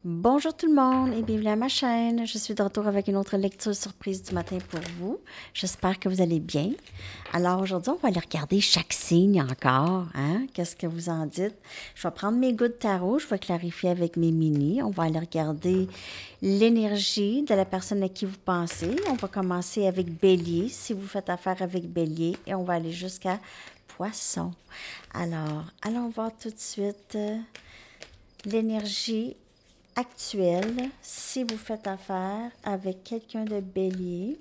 Bonjour tout le monde et bienvenue à ma chaîne. Je suis de retour avec une autre lecture surprise du matin pour vous. J'espère que vous allez bien. Alors aujourd'hui, on va aller regarder chaque signe encore. Hein? Qu'est-ce que vous en dites? Je vais prendre mes gouttes de tarot, je vais clarifier avec mes mini. On va aller regarder l'énergie de la personne à qui vous pensez. On va commencer avec Bélier, si vous faites affaire avec Bélier, et on va aller jusqu'à Poisson. Alors, allons voir tout de suite l'énergie actuelle, si vous faites affaire avec quelqu'un de Bélier,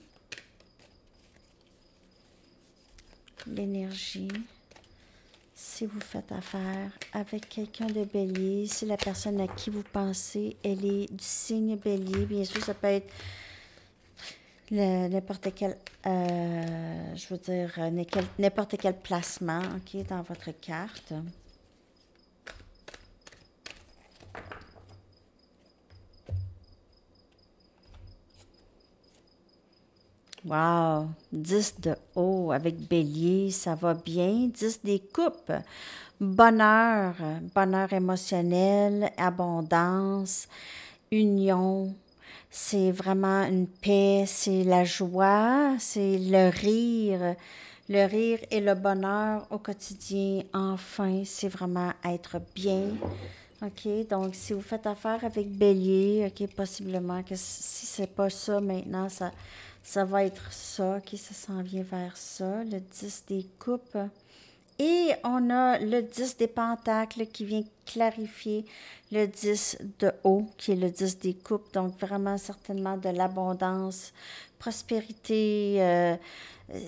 l'énergie, si vous faites affaire avec quelqu'un de Bélier, si la personne à qui vous pensez, elle est du signe Bélier, bien sûr, ça peut être n'importe quel, je veux dire, n'importe quel placement, ok, dans votre carte. Wow! 10 de haut avec Bélier, ça va bien. 10 des coupes. Bonheur, bonheur émotionnel, abondance, union. C'est vraiment une paix, c'est la joie, c'est le rire. Le rire et le bonheur au quotidien, enfin, c'est vraiment être bien. OK, donc si vous faites affaire avec Bélier, OK, possiblement que si c'est pas ça maintenant, ça va être ça, OK, ça s'en vient vers ça, le 10 des coupes. Et on a le 10 des pentacles qui vient clarifier le 10 de haut, qui est le 10 des coupes. Donc, vraiment, certainement de l'abondance, prospérité,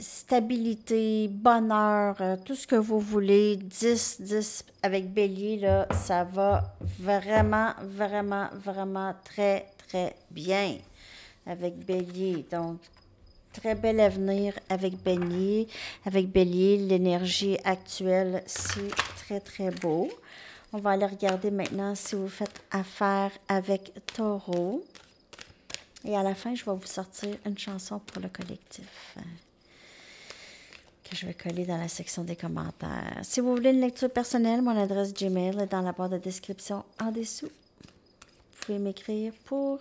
stabilité, bonheur, tout ce que vous voulez. 10, 10 avec Bélier, là, ça va vraiment, vraiment, vraiment très, très bien avec Bélier. Donc, très bel avenir avec Bélier. Avec Bélier, l'énergie actuelle, c'est très, très beau. On va aller regarder maintenant si vous faites affaire avec Taureau. Et à la fin, je vais vous sortir une chanson pour le collectif que je vais coller dans la section des commentaires. Si vous voulez une lecture personnelle, mon adresse Gmail est dans la barre de description en dessous. Vous pouvez m'écrire pour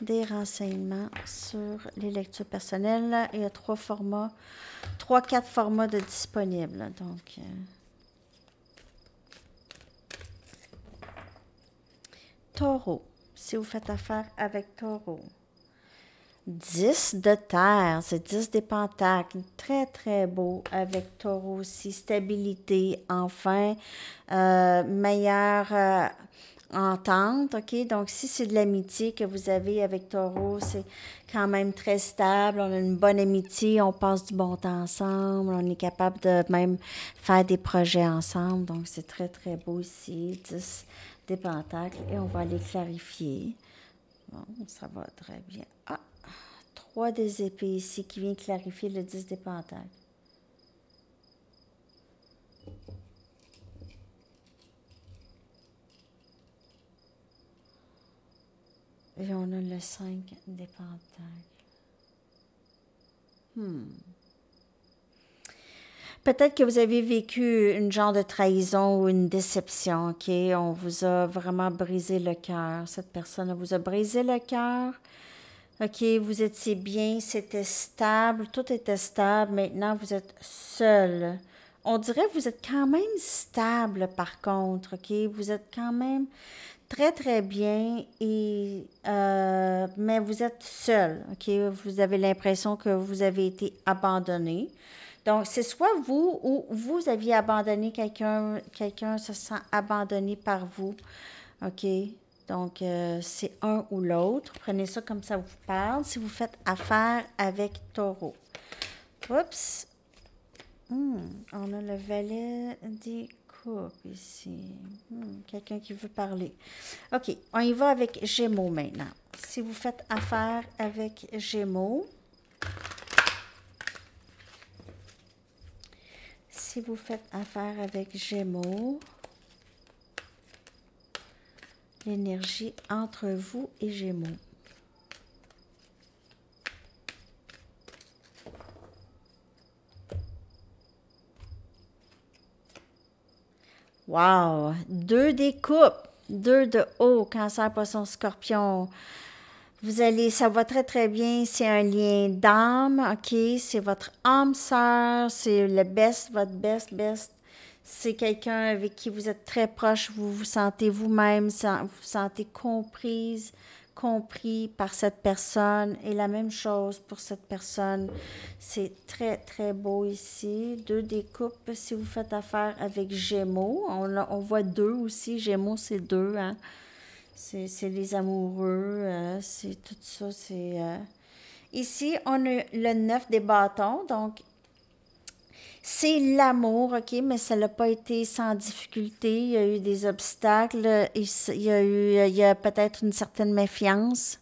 des renseignements sur les lectures personnelles. Il y a 4 formats de disponibles. Donc, Taureau, si vous faites affaire avec Taureau. 10 de terre, c'est 10 des pentacles, très très beau avec Taureau aussi, stabilité, enfin, meilleure entente, ok? Donc, si c'est de l'amitié que vous avez avec Taureau, c'est quand même très stable, on a une bonne amitié, on passe du bon temps ensemble, on est capable de même faire des projets ensemble, donc c'est très très beau ici, 10 des pentacles, et on va les clarifier. Bon, ça va très bien. Ah! 3 des épées ici qui vient clarifier le 10 des pentacles. Et on a le 5 des pentacles. Peut-être que vous avez vécu une genre de trahison ou une déception, OK? On vous a vraiment brisé le cœur. Cette personne vous a brisé le cœur. OK, vous étiez bien, c'était stable, tout était stable. Maintenant, vous êtes seul. On dirait que vous êtes quand même stable, par contre, OK? Vous êtes quand même très, très bien, mais vous êtes seul, OK? Vous avez l'impression que vous avez été abandonné. Donc, c'est soit vous ou vous aviez abandonné quelqu'un se sent abandonné par vous, OK? Donc, c'est un ou l'autre. Prenez ça comme ça vous parle si vous faites affaire avec Taureau. Oups! On a le valet des coupes ici. Quelqu'un qui veut parler. OK, on y va avec Gémeaux maintenant. Si vous faites affaire avec Gémeaux, si vous faites affaire avec Gémeaux, l'énergie entre vous et Gémeaux. Wow! 2 des coupes. 2 de haut, Cancer, Poisson, Scorpion. Vous allez, ça va très très bien, c'est un lien d'âme, ok? C'est votre âme sœur, c'est le best, votre best. C'est quelqu'un avec qui vous êtes très proche, vous vous sentez vous-même, vous vous sentez comprise, compris par cette personne. Et la même chose pour cette personne. C'est très très beau ici. 2 des coupes, si vous faites affaire avec Gémeaux, on voit 2 aussi, Gémeaux c'est 2, hein? C'est les amoureux, c'est tout ça. Ici, on a le 9 des bâtons, donc c'est l'amour, ok, mais ça n'a pas été sans difficulté. Il y a eu des obstacles, il y a peut-être une certaine méfiance.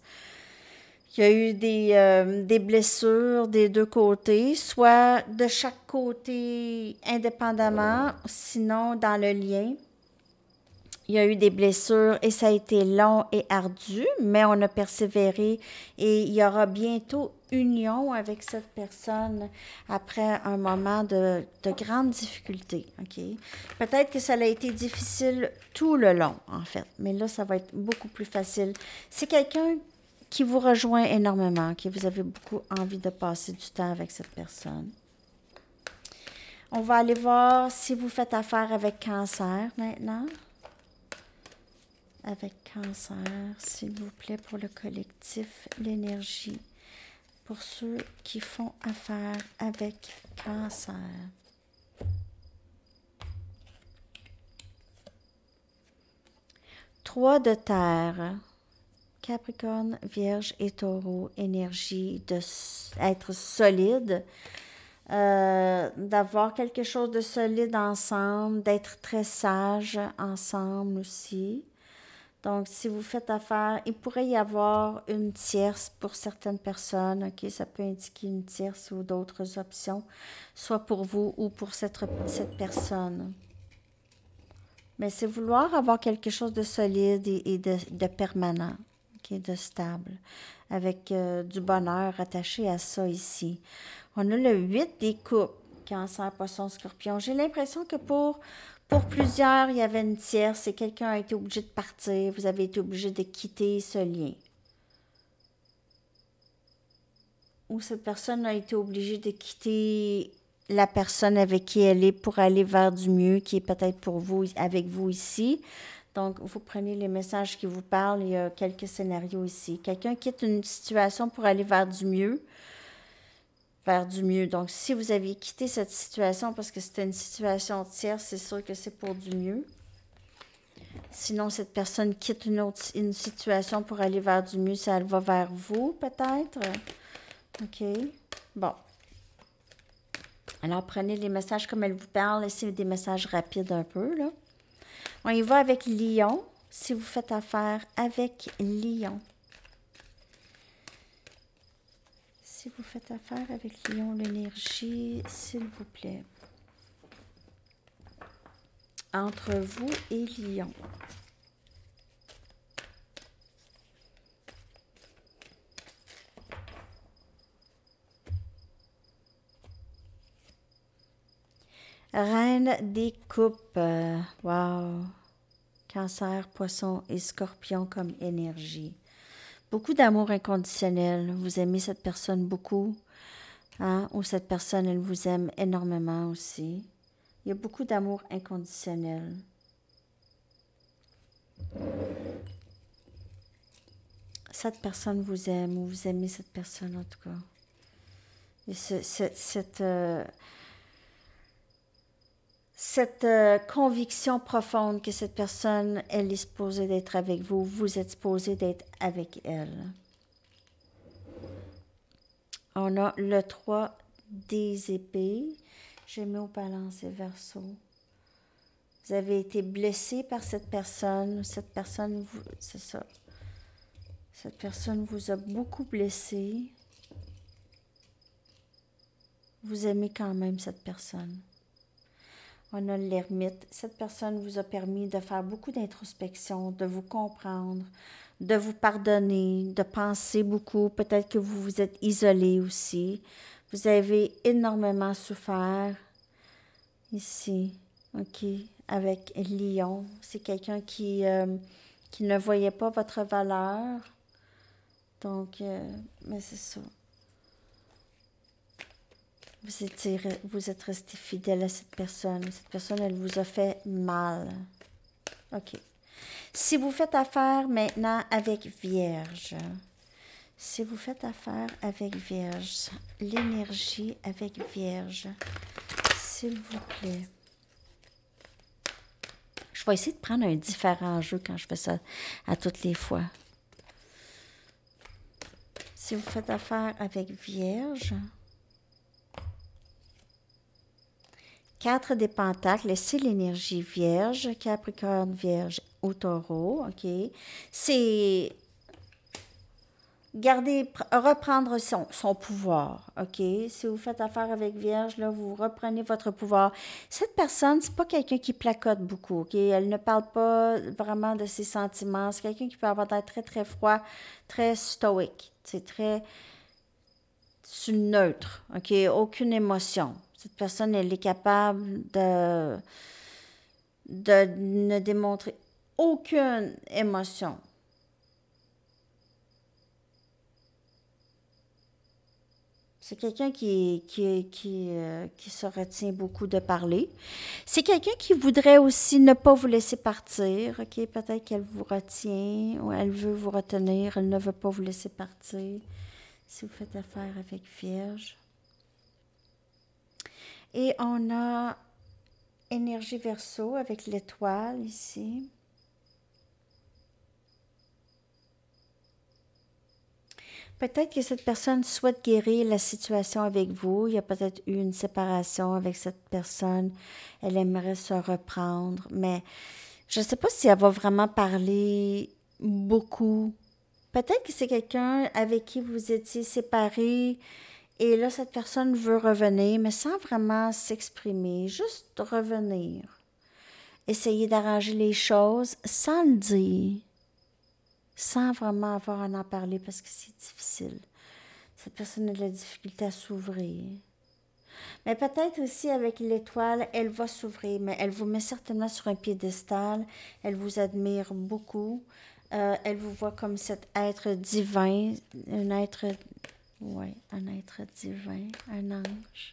Il y a eu des blessures des deux côtés, soit de chaque côté indépendamment, sinon dans le lien. Il y a eu des blessures et ça a été long et ardu, mais on a persévéré et il y aura bientôt union avec cette personne après un moment de grande difficulté. OK? Peut-être que ça a été difficile tout le long, en fait, mais là, ça va être beaucoup plus facile. C'est quelqu'un qui vous rejoint énormément, que vous avez beaucoup envie de passer du temps avec cette personne. On va aller voir si vous faites affaire avec Cancer maintenant. Avec Cancer, s'il vous plaît, pour le collectif, l'énergie. Pour ceux qui font affaire avec Cancer. Trois de terre. Capricorne, Vierge et Taureau. Énergie d'être solide. D'avoir quelque chose de solide ensemble. D'être très sage ensemble aussi. Donc, si vous faites affaire, il pourrait y avoir une tierce pour certaines personnes. OK, ça peut indiquer une tierce ou d'autres options, soit pour vous ou pour cette personne. Mais c'est vouloir avoir quelque chose de solide et de permanent, OK, de stable, avec du bonheur attaché à ça ici. On a le 8 des coupes, Cancer, Poisson, Scorpion. J'ai l'impression que pour plusieurs, il y avait une tierce et quelqu'un a été obligé de partir. Vous avez été obligé de quitter ce lien. Ou cette personne a été obligée de quitter la personne avec qui elle est pour aller vers du mieux, qui est peut-être pour vous, avec vous ici. Donc, vous prenez les messages qui vous parlent. Il y a quelques scénarios ici. Quelqu'un quitte une situation pour aller vers du mieux. Vers du mieux. Donc, si vous aviez quitté cette situation parce que c'était une situation tierce, c'est sûr que c'est pour du mieux. Sinon, cette personne quitte une situation pour aller vers du mieux, ça elle va vers vous, peut-être. OK. Bon. Alors, prenez les messages comme elle vous parle. Laissez des messages rapides un peu, là. On y va avec Lion, si vous faites affaire avec Lion. Si vous faites affaire avec Lion, l'énergie, s'il vous plaît. Entre vous et Lion. Reine des coupes. Wow. Cancer, Poisson et Scorpion comme énergie. Beaucoup d'amour inconditionnel. Vous aimez cette personne beaucoup. Hein? Ou cette personne, elle vous aime énormément aussi. Il y a beaucoup d'amour inconditionnel. Cette personne vous aime ou vous aimez cette personne en tout cas. Et cette conviction profonde que cette personne, elle est supposée d'être avec vous, vous êtes supposé d'être avec elle. On a le 3 des épées, Gémeaux, Balance et Verseau. Vous avez été blessé par cette personne c'est ça. Cette personne vous a beaucoup blessé. Vous aimez quand même cette personne. On a l'ermite. Cette personne vous a permis de faire beaucoup d'introspection, de vous comprendre, de vous pardonner, de penser beaucoup. Peut-être que vous vous êtes isolé aussi. Vous avez énormément souffert ici. OK. avec Lion. C'est quelqu'un qui ne voyait pas votre valeur. Donc, mais c'est ça. Vous êtes resté fidèle à cette personne. Cette personne, elle vous a fait mal. OK. Si vous faites affaire maintenant avec Vierge, si vous faites affaire avec Vierge, l'énergie avec Vierge, s'il vous plaît. Je vais essayer de prendre un différent jeu quand je fais ça à toutes les fois. Si vous faites affaire avec Vierge, 4 des pentacles, c'est l'énergie Vierge, Capricorne, Vierge ou Taureau, OK? C'est reprendre son pouvoir, OK? Si vous faites affaire avec Vierge, là, vous reprenez votre pouvoir. Cette personne, c'est pas quelqu'un qui placote beaucoup, OK? Elle ne parle pas vraiment de ses sentiments. C'est quelqu'un qui peut avoir l'air très, très froid, très stoïque. C'est très neutre, OK? Aucune émotion. Cette personne, elle est capable de ne démontrer aucune émotion. C'est quelqu'un qui se retient beaucoup de parler. C'est quelqu'un qui voudrait aussi ne pas vous laisser partir. OK? Peut-être qu'elle vous retient ou elle veut vous retenir. Elle ne veut pas vous laisser partir. Si vous faites affaire avec Vierge. Et on a énergie Verseau avec l'étoile ici. Peut-être que cette personne souhaite guérir la situation avec vous. Il y a peut-être eu une séparation avec cette personne. Elle aimerait se reprendre, mais je ne sais pas si elle va vraiment parler beaucoup. Peut-être que c'est quelqu'un avec qui vous étiez séparés et là, cette personne veut revenir, mais sans vraiment s'exprimer, juste revenir. Essayer d'arranger les choses sans le dire. Sans vraiment avoir à en parler parce que c'est difficile. Cette personne a de la difficulté à s'ouvrir. Mais peut-être aussi avec l'étoile, elle va s'ouvrir, mais elle vous met certainement sur un piédestal. Elle vous admire beaucoup. Elle vous voit comme cet être divin, un être divin, un ange.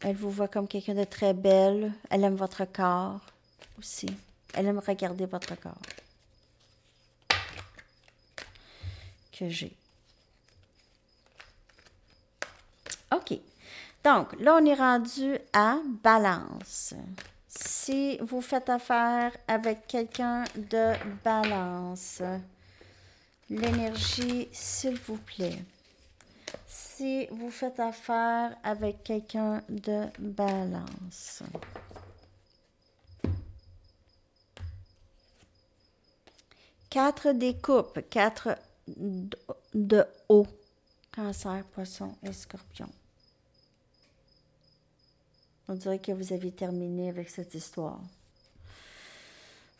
Elle vous voit comme quelqu'un de très belle. Elle aime votre corps aussi. Elle aime regarder votre corps que j'ai. OK. Donc, là, on est rendu à Balance. Si vous faites affaire avec quelqu'un de Balance, l'énergie, s'il vous plaît. Si vous faites affaire avec quelqu'un de Balance. Quatre des coupes, 4 de eau, Cancer, Poisson et Scorpion. On dirait que vous avez terminé avec cette histoire.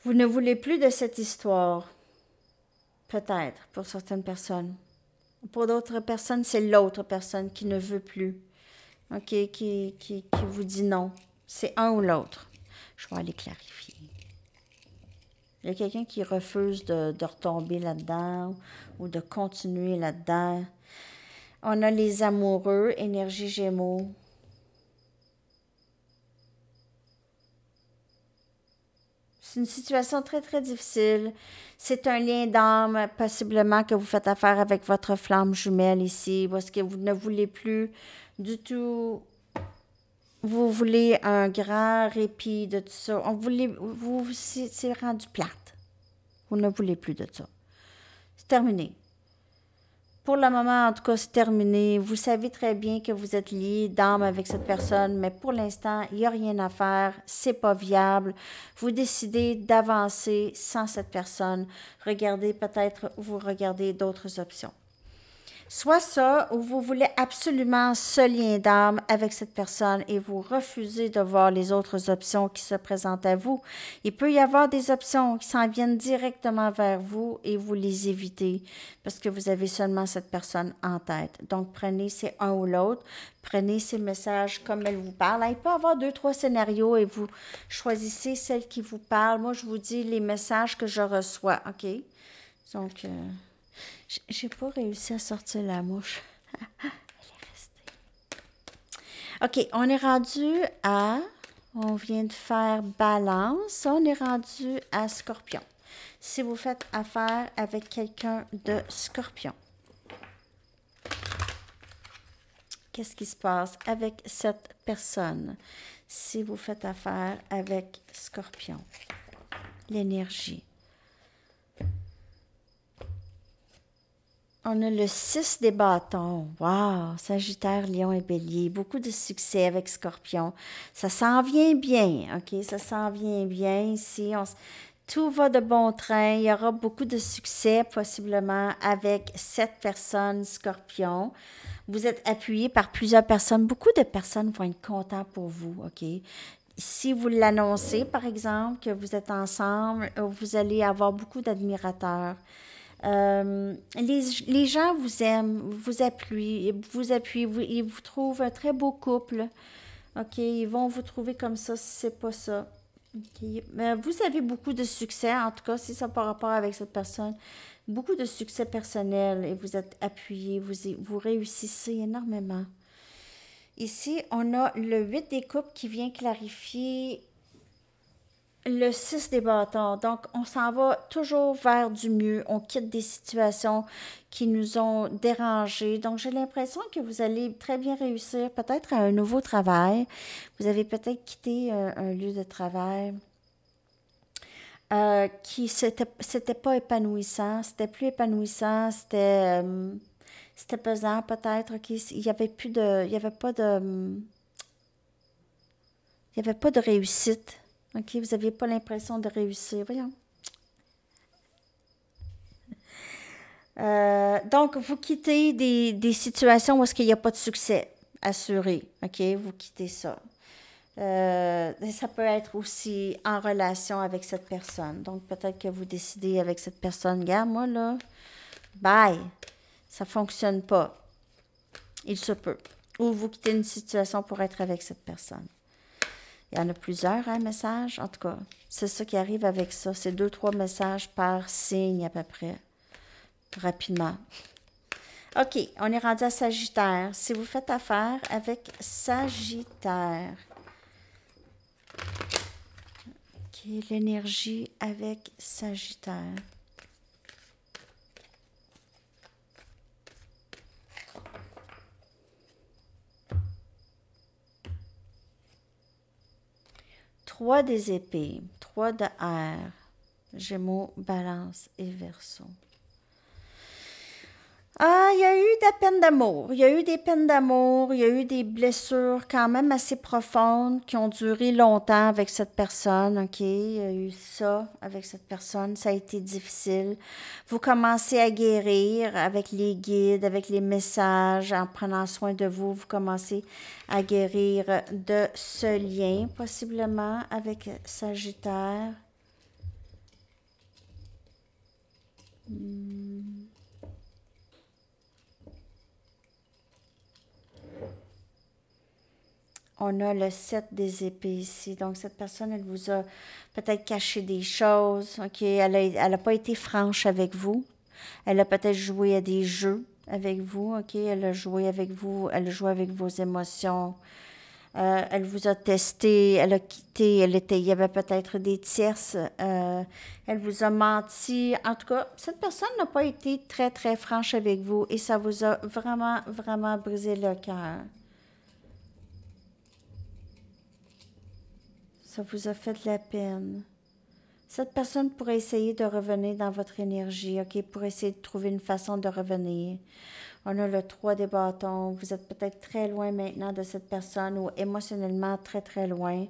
Vous ne voulez plus de cette histoire. Peut-être, pour certaines personnes. Pour d'autres personnes, c'est l'autre personne qui ne veut plus. OK, qui vous dit non. C'est un ou l'autre. Je vais aller clarifier. Il y a quelqu'un qui refuse de retomber là-dedans ou de continuer là-dedans. On a les amoureux, énergie Gémeaux. C'est une situation très, très difficile. C'est un lien d'âme, possiblement, que vous faites affaire avec votre flamme jumelle ici, parce que vous ne voulez plus du tout. Vous voulez un grand répit de tout ça. C'est rendu plate. Vous ne voulez plus de ça. C'est terminé. Pour le moment, en tout cas, c'est terminé. Vous savez très bien que vous êtes lié d'âme avec cette personne, mais pour l'instant, il n'y a rien à faire. C'est pas viable. Vous décidez d'avancer sans cette personne. Regardez, peut-être, vous regardez d'autres options. Soit ça, ou vous voulez absolument ce lien d'âme avec cette personne et vous refusez de voir les autres options qui se présentent à vous. Il peut y avoir des options qui s'en viennent directement vers vous et vous les évitez parce que vous avez seulement cette personne en tête. Donc, prenez c'est un ou l'autre. Prenez ces messages comme elle vous parle. Il peut y avoir 2, 3 scénarios et vous choisissez celle qui vous parle. Moi, je vous dis les messages que je reçois, OK? Donc, j'ai pas réussi à sortir la mouche. Elle est restée. OK, on est rendu à... On vient de faire balance. On est rendu à scorpion. Si vous faites affaire avec quelqu'un de scorpion, qu'est-ce qui se passe avec cette personne? Si vous faites affaire avec scorpion, l'énergie. On a le 6 des bâtons. Wow! Sagittaire, Lion et Bélier. Beaucoup de succès avec Scorpion. Ça s'en vient bien, OK? Ça s'en vient bien ici. Tout va de bon train. Il y aura beaucoup de succès possiblement avec cette personne Scorpion. Vous êtes appuyé par plusieurs personnes. Beaucoup de personnes vont être contentes pour vous, OK? Si vous l'annoncez, par exemple, que vous êtes ensemble, vous allez avoir beaucoup d'admirateurs. Les gens vous aiment, vous appuient, ils vous trouvent un très beau couple. OK, ils vont vous trouver comme ça si c'est pas ça. OK. Mais vous avez beaucoup de succès, en tout cas, si ça n'a pas rapport avec cette personne. Beaucoup de succès personnel et vous êtes appuyé, vous réussissez énormément. Ici, on a le 8 des coupes qui vient clarifier le 6 des bâtons. Donc, on s'en va toujours vers du mieux. On quitte des situations qui nous ont dérangés. Donc, j'ai l'impression que vous allez très bien réussir peut-être à un nouveau travail. Vous avez peut-être quitté un lieu de travail qui c'était pas épanouissant. C'était plus épanouissant. C'était pesant peut-être. OK? Il y avait plus de... Il y avait pas de... Il n'y avait pas de réussite. OK, vous n'aviez pas l'impression de réussir. Voyons. Donc, vous quittez des situations où est-ce qu'il n'y a pas de succès assuré. OK, vous quittez ça. Ça peut être aussi en relation avec cette personne. Donc, peut-être que vous décidez avec cette personne, regarde, moi, là, bye, ça ne fonctionne pas. Il se peut. Ou vous quittez une situation pour être avec cette personne. Il y en a plusieurs, hein, messages. En tout cas, c'est ça qui arrive avec ça. C'est 2, 3 messages par signe à peu près. Rapidement. OK, on est rendu à Sagittaire. Si vous faites affaire avec Sagittaire. OK, l'énergie avec Sagittaire. Trois des épées, 3 de air, Gémeaux, Balance et Verseau. Ah, il y a eu de la peine d'amour. Il y a eu des peines d'amour. Il y a eu des blessures quand même assez profondes qui ont duré longtemps avec cette personne. OK? Il y a eu ça avec cette personne. Ça a été difficile. Vous commencez à guérir avec les guides, avec les messages, en prenant soin de vous. Vous commencez à guérir de ce lien, possiblement avec Sagittaire. On a le 7 des épées ici. Donc, cette personne, elle vous a peut-être caché des choses. OK? Elle a pas été franche avec vous. Elle a peut-être joué à des jeux avec vous. OK? Elle a joué avec vous. Elle a joué avec vos émotions. Elle vous a testé. Elle a quitté. Il y avait peut-être des tierces. Elle vous a menti. En tout cas, cette personne n'a pas été très, très franche avec vous et ça vous a vraiment, vraiment brisé le cœur. Ça vous a fait de la peine. Cette personne pourrait essayer de revenir dans votre énergie, OK? Pour essayer de trouver une façon de revenir. On a le 3 des bâtons. Vous êtes peut-être très loin maintenant de cette personne ou émotionnellement très, très loin.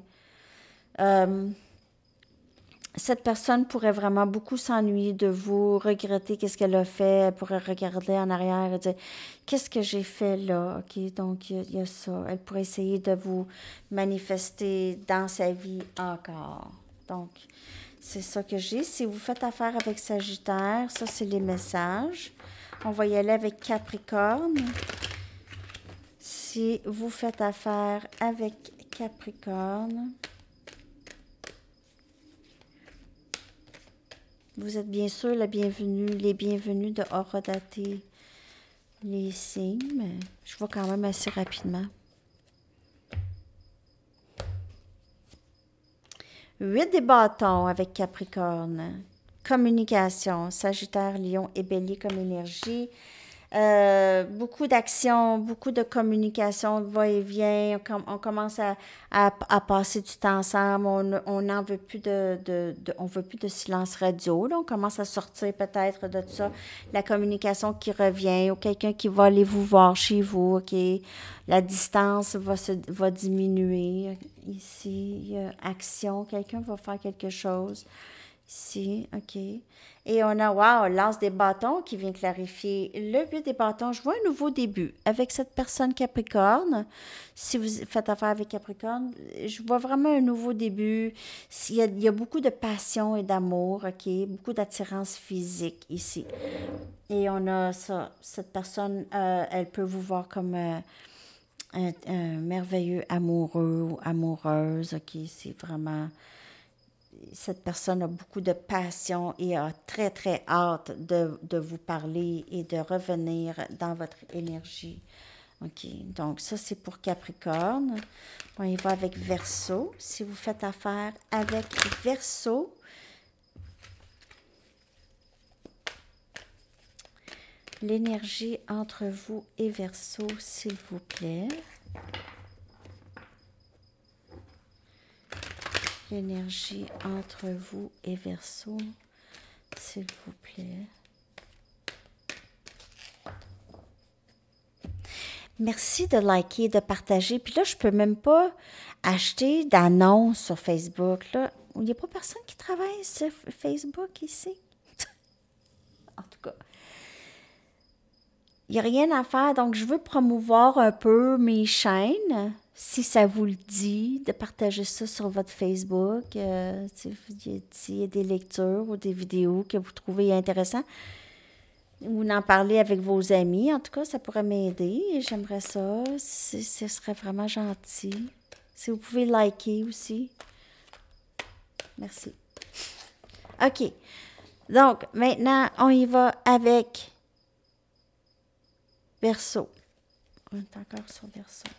Cette personne pourrait vraiment beaucoup s'ennuyer de vous, regretter qu'est-ce qu'elle a fait, elle pourrait regarder en arrière et dire qu'est-ce que j'ai fait là, ok, donc il y a ça. Elle pourrait essayer de vous manifester dans sa vie encore. Donc, c'est ça que j'ai. Si vous faites affaire avec Sagittaire, ça c'est les messages. On va y aller avec Capricorne. Si vous faites affaire avec Capricorne, vous êtes bien sûr la bienvenue, les bienvenus de Horodaté, les signes, mais je vois quand même assez rapidement. 8 des bâtons avec Capricorne. Communication, Sagittaire, Lion et Bélier comme énergie. Beaucoup d'action, beaucoup de communication, va-et-vient. On commence à passer du temps ensemble. On n'en veut plus on veut plus de silence radio. Là. On commence à sortir peut-être de ça. La communication qui revient ou quelqu'un qui va aller vous voir chez vous. Ok, la distance va diminuer. Ici, il y a action. Quelqu'un va faire quelque chose. Ici, OK. Et on a, wow, l'as des bâtons qui vient clarifier le but des bâtons. Je vois un nouveau début avec cette personne Capricorne. Si vous faites affaire avec Capricorne, je vois vraiment un nouveau début. Il y a beaucoup de passion et d'amour, OK? Beaucoup d'attirance physique ici. Et on a ça. Cette personne, elle peut vous voir comme un merveilleux amoureux ou amoureuse, OK? C'est vraiment... Cette personne a beaucoup de passion et a très, très hâte de vous parler et de revenir dans votre énergie. OK, donc ça, c'est pour Capricorne. On y va avec Verseau. Si vous faites affaire avec Verseau, l'énergie entre vous et Verseau, s'il vous plaît. L'énergie entre vous et Verseau, s'il vous plaît. Merci de liker, de partager. Puis là, je peux même pas acheter d'annonces sur Facebook. Là. Il n'y a pas personne qui travaille sur Facebook ici. En tout cas, il n'y a rien à faire. Donc, je veux promouvoir un peu mes chaînes. Si ça vous le dit, de partager ça sur votre Facebook. Il y a des lectures ou des vidéos que vous trouvez intéressantes. Ou en parler avec vos amis. En tout cas, ça pourrait m'aider. J'aimerais ça. Ce serait vraiment gentil. Si vous pouvez liker aussi. Merci. OK. Donc, maintenant, on y va avec Verseau. On est encore sur Verseau.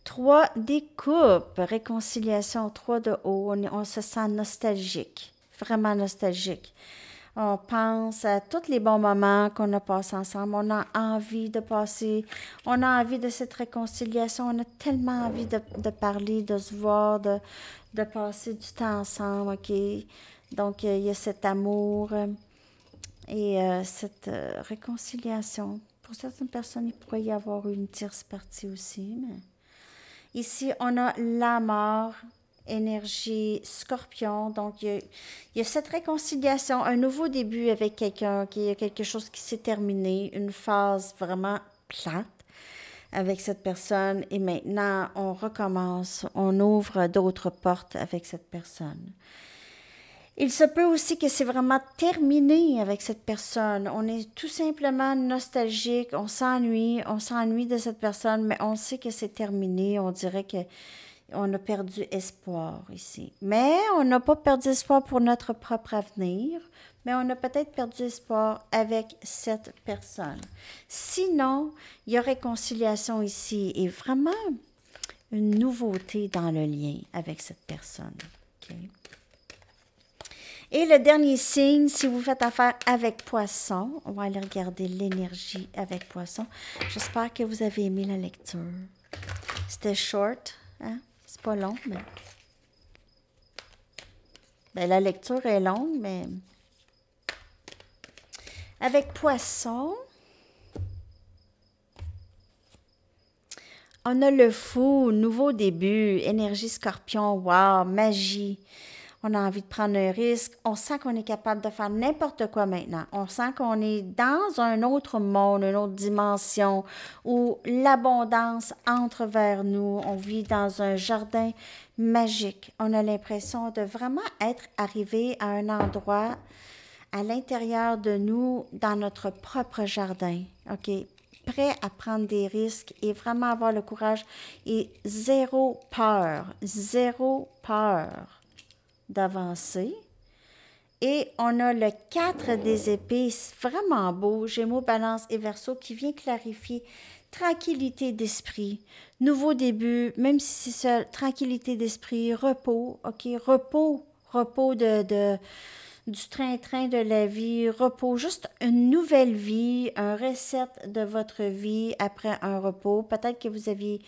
Trois des coupes, réconciliation, 3 de haut, on se sent nostalgique, vraiment nostalgique. On pense à tous les bons moments qu'on a passés ensemble, on a envie de passer, on a envie de cette réconciliation, on a tellement envie de parler, de se voir, de passer du temps ensemble, OK? Donc, il y a cet amour et cette réconciliation. Pour certaines personnes, il pourrait y avoir une tierce partie aussi, mais... Ici, on a la mort, énergie scorpion. Donc, il y a cette réconciliation, un nouveau début avec quelqu'un, il y a quelque chose qui s'est terminé, une phase vraiment plate avec cette personne. Et maintenant, on recommence, on ouvre d'autres portes avec cette personne. Il se peut aussi que c'est vraiment terminé avec cette personne. On est tout simplement nostalgique, on s'ennuie de cette personne, mais on sait que c'est terminé. On dirait qu'on a perdu espoir ici. Mais on n'a pas perdu espoir pour notre propre avenir, mais on a peut-être perdu espoir avec cette personne. Sinon, il y a réconciliation ici et vraiment une nouveauté dans le lien avec cette personne. OK? Et le dernier signe, si vous faites affaire avec Poisson, on va aller regarder l'énergie avec Poisson. J'espère que vous avez aimé la lecture. C'était short, hein? C'est pas long, mais... Ben, la lecture est longue, mais... Avec Poisson, On a le fou, nouveau début, énergie scorpion, wow, magie. On a envie de prendre un risque. On sent qu'on est capable de faire n'importe quoi maintenant. On sent qu'on est dans un autre monde, une autre dimension où l'abondance entre vers nous. On vit dans un jardin magique. On a l'impression de vraiment être arrivé à un endroit à l'intérieur de nous, dans notre propre jardin. OK? Prêt à prendre des risques et vraiment avoir le courage et zéro peur d'avancer. Et on a le 4 des épées, c'est vraiment beau, Gémeaux, Balance et Verseau, qui vient clarifier tranquillité d'esprit, nouveau début, même si c'est seul, tranquillité d'esprit, repos, OK, repos du train-train de la vie, repos, juste une nouvelle vie, un reset de votre vie après un repos. Peut-être que vous aviez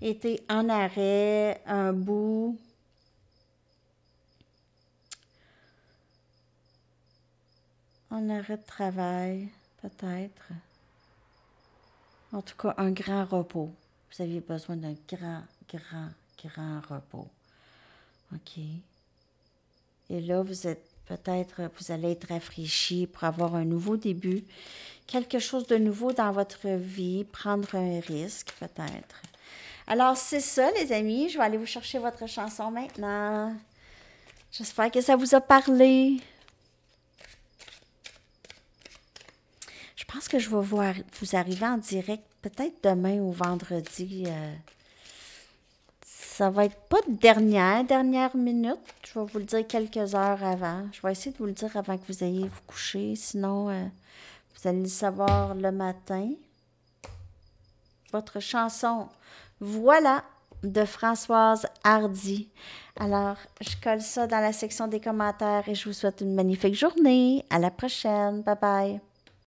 été en arrêt un bout. En arrêt de travail, peut-être. En tout cas, un grand repos. Vous aviez besoin d'un grand repos. OK. Et là, vous allez être rafraîchi pour avoir un nouveau début. Quelque chose de nouveau dans votre vie. Prendre un risque, peut-être. Alors, c'est ça, les amis. Je vais aller vous chercher votre chanson maintenant. J'espère que ça vous a parlé. Je pense que je vais vous arriver en direct peut-être demain ou vendredi. Ça va être pas de dernière minute. Je vais vous le dire quelques heures avant. Je vais essayer de vous le dire avant que vous ayez vous coucher. Sinon, vous allez le savoir le matin. Votre chanson, voilà, de Françoise Hardy. Alors, je colle ça dans la section des commentaires et je vous souhaite une magnifique journée. À la prochaine. Bye bye.